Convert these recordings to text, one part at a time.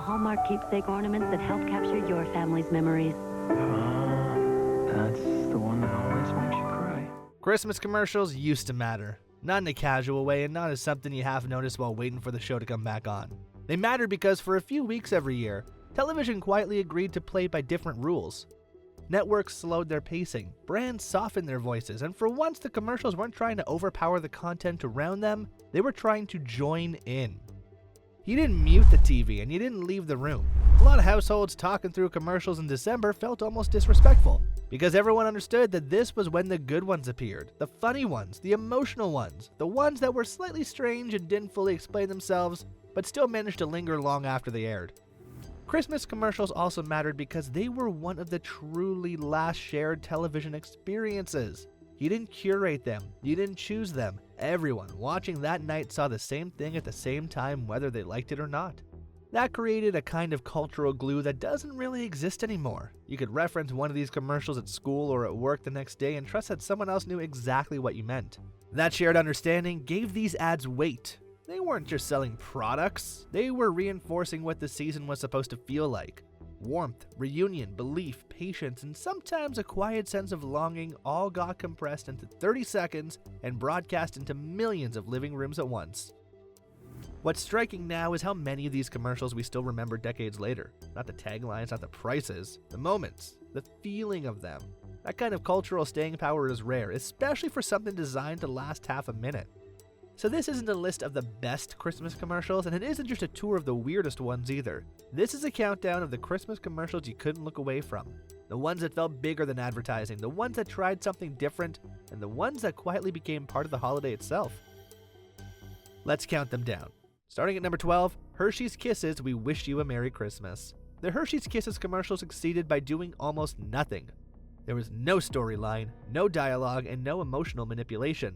Hallmark keepsake ornaments that help capture your family's memories. That's the one that always makes you cry. Christmas commercials used to matter. Not in a casual way and not as something you half notice while waiting for the show to come back on. They mattered because for a few weeks every year, television quietly agreed to play by different rules. Networks slowed their pacing, brands softened their voices, and for once the commercials weren't trying to overpower the content around them, they were trying to join in. You didn't mute the TV and you didn't leave the room. A lot of households talking through commercials in December felt almost disrespectful, because everyone understood that this was when the good ones appeared, the funny ones, the emotional ones, the ones that were slightly strange and didn't fully explain themselves, but still managed to linger long after they aired. Christmas commercials also mattered because they were one of the truly last shared television experiences. You didn't curate them, you didn't choose them. Everyone watching that night saw the same thing at the same time, whether they liked it or not. That created a kind of cultural glue that doesn't really exist anymore. You could reference one of these commercials at school or at work the next day and trust that someone else knew exactly what you meant. That shared understanding gave these ads weight. They weren't just selling products, they were reinforcing what the season was supposed to feel like. Warmth, reunion, belief, patience, and sometimes a quiet sense of longing all got compressed into 30 seconds and broadcast into millions of living rooms at once. What's striking now is how many of these commercials we still remember decades later. Not the taglines, not the prices, the moments, the feeling of them. That kind of cultural staying power is rare, especially for something designed to last half a minute. So this isn't a list of the best Christmas commercials, and it isn't just a tour of the weirdest ones either. This is a countdown of the Christmas commercials you couldn't look away from. The ones that felt bigger than advertising, the ones that tried something different, and the ones that quietly became part of the holiday itself. Let's count them down. Starting at number 12, Hershey's Kisses, We Wish You a Merry Christmas. The Hershey's Kisses commercial succeeded by doing almost nothing. There was no storyline, no dialogue, and no emotional manipulation.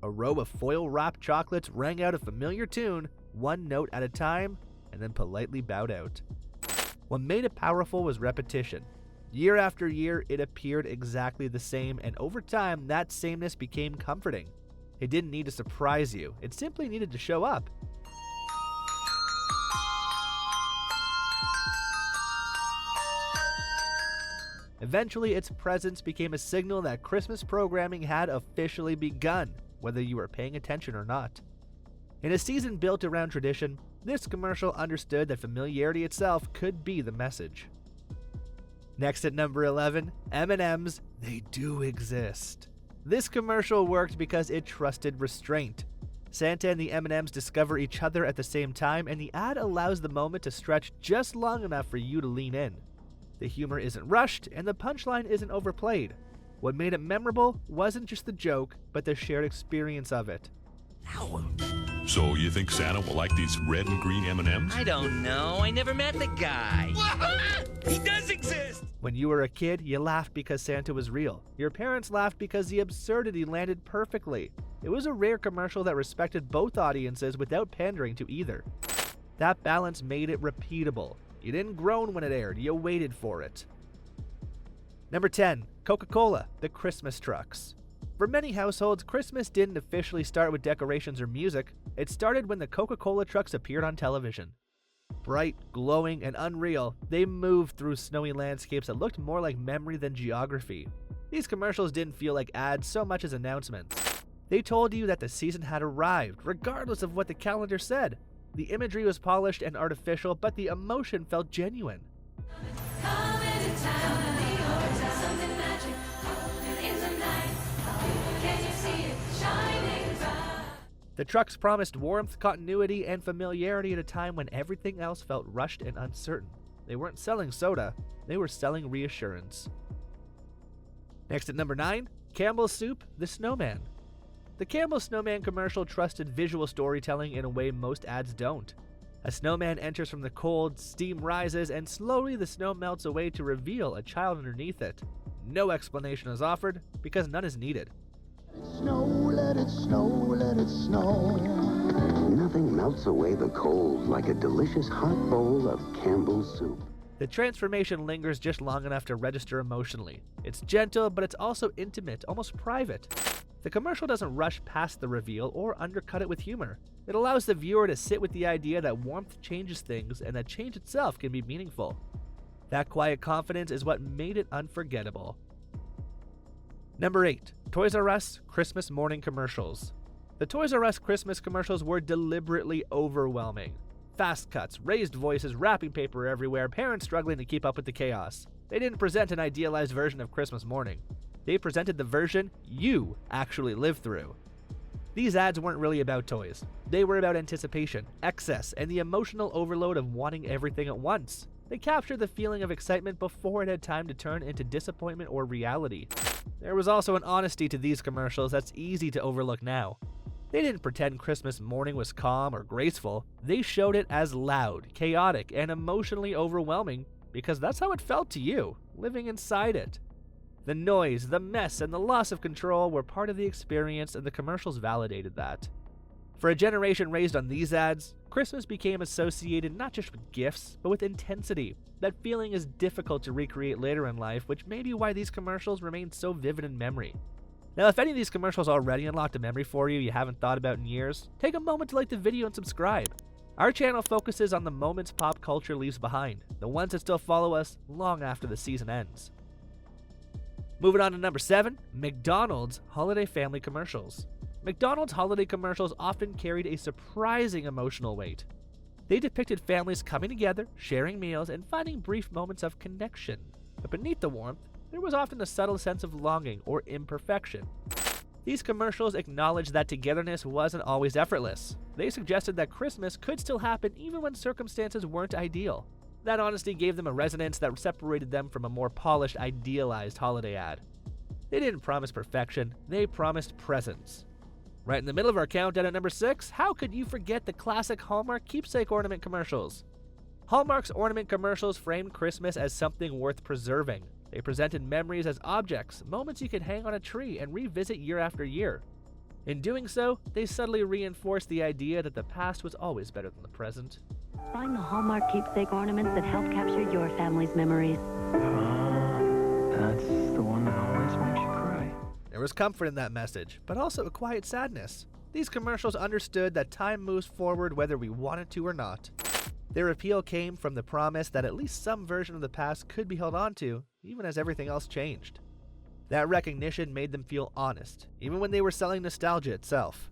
A row of foil-wrapped chocolates rang out a familiar tune, one note at a time, and then politely bowed out. What made it powerful was repetition. Year after year, it appeared exactly the same, and over time, that sameness became comforting. It didn't need to surprise you, it simply needed to show up. Eventually, its presence became a signal that Christmas programming had officially begun, whether you were paying attention or not. In a season built around tradition, this commercial understood that familiarity itself could be the message. Next at number 11, M&M's, They Do Exist. This commercial worked because it trusted restraint. Santa and the M&Ms discover each other at the same time, and the ad allows the moment to stretch just long enough for you to lean in. The humor isn't rushed, and the punchline isn't overplayed. What made it memorable wasn't just the joke, but the shared experience of it. So you think Santa will like these red and green M&Ms? I don't know. I never met the guy. He does exist! When you were a kid, you laughed because Santa was real. Your parents laughed because the absurdity landed perfectly. It was a rare commercial that respected both audiences without pandering to either. That balance made it repeatable. You didn't groan when it aired, you waited for it. Number 10, Coca-Cola, The Christmas Trucks. For many households, Christmas didn't officially start with decorations or music. It started when the Coca-Cola trucks appeared on television. Bright, glowing, and unreal, they moved through snowy landscapes that looked more like memory than geography. These commercials didn't feel like ads so much as announcements. They told you that the season had arrived, regardless of what the calendar said. The imagery was polished and artificial, but the emotion felt genuine. The trucks promised warmth, continuity, and familiarity at a time when everything else felt rushed and uncertain. They weren't selling soda, they were selling reassurance. Next at number 9, Campbell's Soup, The Snowman. The Campbell Snowman commercial trusted visual storytelling in a way most ads don't. A snowman enters from the cold, steam rises, and slowly the snow melts away to reveal a child underneath it. No explanation is offered, because none is needed. Snow, let it snow, let it snow. Nothing melts away the cold like a delicious hot bowl of Campbell's soup. The transformation lingers just long enough to register emotionally. It's gentle, but it's also intimate, almost private. The commercial doesn't rush past the reveal or undercut it with humor. It allows the viewer to sit with the idea that warmth changes things and that change itself can be meaningful. That quiet confidence is what made it unforgettable. Number 8. Toys R Us Christmas morning commercials. The Toys R Us Christmas commercials were deliberately overwhelming. Fast cuts, raised voices, wrapping paper everywhere, parents struggling to keep up with the chaos. They didn't present an idealized version of Christmas morning. They presented the version you actually lived through. These ads weren't really about toys. They were about anticipation, excess, and the emotional overload of wanting everything at once. They captured the feeling of excitement before it had time to turn into disappointment or reality. There was also an honesty to these commercials that's easy to overlook now. They didn't pretend Christmas morning was calm or graceful. They showed it as loud, chaotic, and emotionally overwhelming because that's how it felt to you, living inside it. The noise, the mess, and the loss of control were part of the experience, and the commercials validated that. For a generation raised on these ads, Christmas became associated not just with gifts, but with intensity. That feeling is difficult to recreate later in life, which may be why these commercials remain so vivid in memory. Now, if any of these commercials already unlocked a memory for you haven't thought about in years, take a moment to like the video and subscribe. Our channel focuses on the moments pop culture leaves behind, the ones that still follow us long after the season ends. Moving on to number 7, McDonald's holiday family commercials. McDonald's holiday commercials often carried a surprising emotional weight. They depicted families coming together, sharing meals, and finding brief moments of connection. But beneath the warmth, there was often a subtle sense of longing or imperfection. These commercials acknowledged that togetherness wasn't always effortless. They suggested that Christmas could still happen even when circumstances weren't ideal. That honesty gave them a resonance that separated them from a more polished, idealized holiday ad. They didn't promise perfection, they promised presence. Right in the middle of our countdown at number 6, how could you forget the classic Hallmark keepsake ornament commercials? Hallmark's ornament commercials framed Christmas as something worth preserving. They presented memories as objects, moments you could hang on a tree and revisit year after year. In doing so, they subtly reinforced the idea that the past was always better than the present. Find the Hallmark keepsake ornaments that help capture your family's memories. That's the one that always makes you cry. There was comfort in that message, but also a quiet sadness. These commercials understood that time moves forward whether we want it to or not. Their appeal came from the promise that at least some version of the past could be held on to, even as everything else changed. That recognition made them feel honest, even when they were selling nostalgia itself.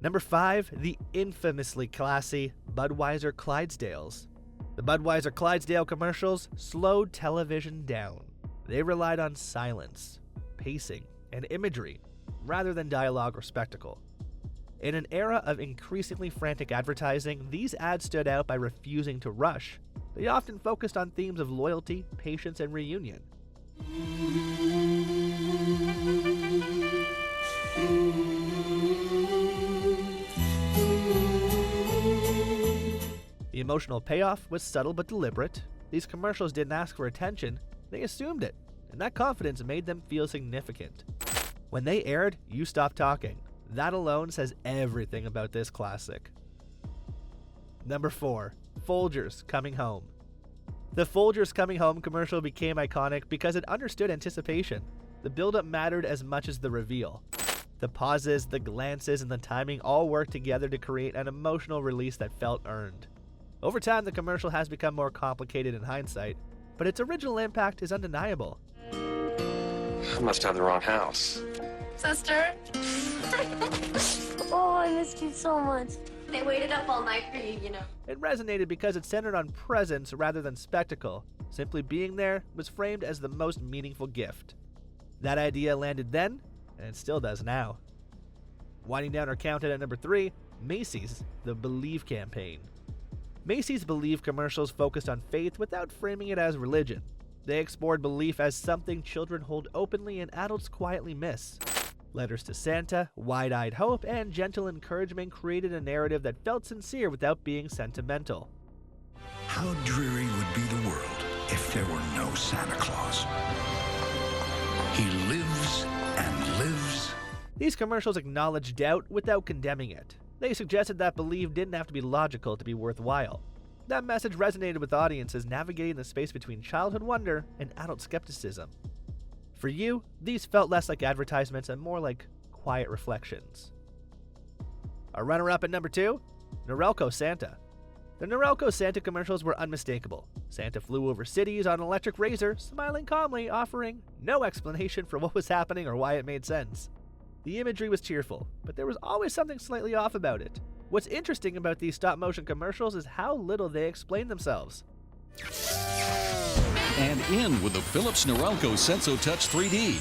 Number 5, the infamously classy Budweiser Clydesdales. The Budweiser Clydesdale commercials slowed television down. They relied on silence, pacing, and imagery, rather than dialogue or spectacle. In an era of increasingly frantic advertising, these ads stood out by refusing to rush. They often focused on themes of loyalty, patience, and reunion. The emotional payoff was subtle but deliberate. These commercials didn't ask for attention, they assumed it, and that confidence made them feel significant. When they aired, you stopped talking. That alone says everything about this classic. Number 4, Folgers Coming Home. The Folgers Coming Home commercial became iconic because it understood anticipation. The build-up mattered as much as the reveal. The pauses, the glances, and the timing all worked together to create an emotional release that felt earned. Over time, the commercial has become more complicated in hindsight, but its original impact is undeniable. I must have the wrong house. Sister? Oh, I missed you so much. They waited up all night for you, you know. It resonated because it centered on presence rather than spectacle. Simply being there was framed as the most meaningful gift. That idea landed then, and it still does now. Winding down our countdown at number 3, Macy's The Believe campaign. Macy's Believe commercials focused on faith without framing it as religion. They explored belief as something children hold openly and adults quietly miss. Letters to Santa, wide-eyed hope, and gentle encouragement created a narrative that felt sincere without being sentimental. How dreary would be the world if there were no Santa Claus? He lives and lives. These commercials acknowledged doubt without condemning it. They suggested that belief didn't have to be logical to be worthwhile. That message resonated with audiences navigating the space between childhood wonder and adult skepticism. For you, these felt less like advertisements and more like quiet reflections. Our runner-up at number 2, Norelco Santa. The Norelco Santa commercials were unmistakable. Santa flew over cities on an electric razor, smiling calmly, offering no explanation for what was happening or why it made sense. The imagery was cheerful, but there was always something slightly off about it. What's interesting about these stop-motion commercials is how little they explain themselves. And in with the Philips Norelco Senso Touch 3D.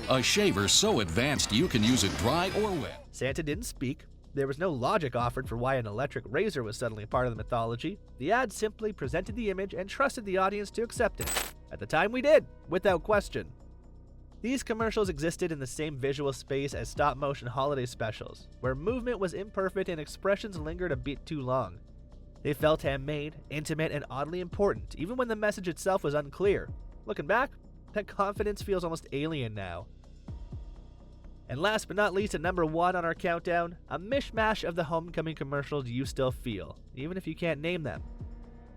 A shaver so advanced you can use it dry or wet. Santa didn't speak. There was no logic offered for why an electric razor was suddenly part of the mythology. The ad simply presented the image and trusted the audience to accept it. At the time we did, without question. These commercials existed in the same visual space as stop-motion holiday specials, where movement was imperfect and expressions lingered a bit too long. They felt handmade, intimate, and oddly important, even when the message itself was unclear. Looking back, that confidence feels almost alien now. And last but not least, at number 1 on our countdown, a mishmash of the homecoming commercials you still feel, even if you can't name them.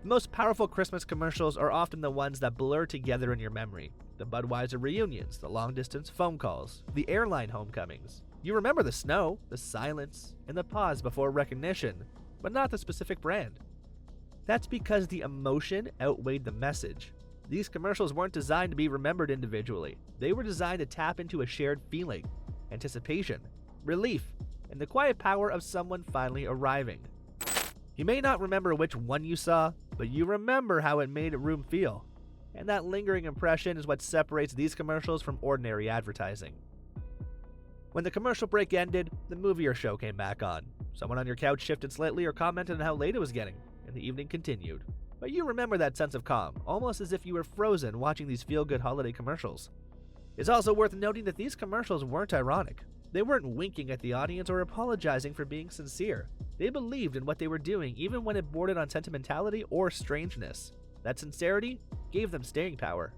The most powerful Christmas commercials are often the ones that blur together in your memory. The Budweiser reunions, the long-distance phone calls, the airline homecomings. You remember the snow, the silence, and the pause before recognition, but not the specific brand. That's because the emotion outweighed the message. These commercials weren't designed to be remembered individually. They were designed to tap into a shared feeling, anticipation, relief, and the quiet power of someone finally arriving. You may not remember which one you saw, but you remember how it made a room feel. And that lingering impression is what separates these commercials from ordinary advertising. When the commercial break ended, the movie or show came back on. Someone on your couch shifted slightly or commented on how late it was getting, and the evening continued. But you remember that sense of calm, almost as if you were frozen watching these feel-good holiday commercials. It's also worth noting that these commercials weren't ironic. They weren't winking at the audience or apologizing for being sincere. They believed in what they were doing even when it bordered on sentimentality or strangeness. That sincerity gave them staying power.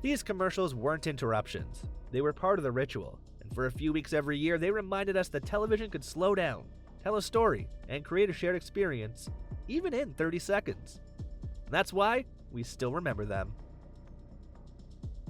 These commercials weren't interruptions. They were part of the ritual, and for a few weeks every year they reminded us that television could slow down, tell a story, and create a shared experience, even in 30 seconds. And that's why we still remember them.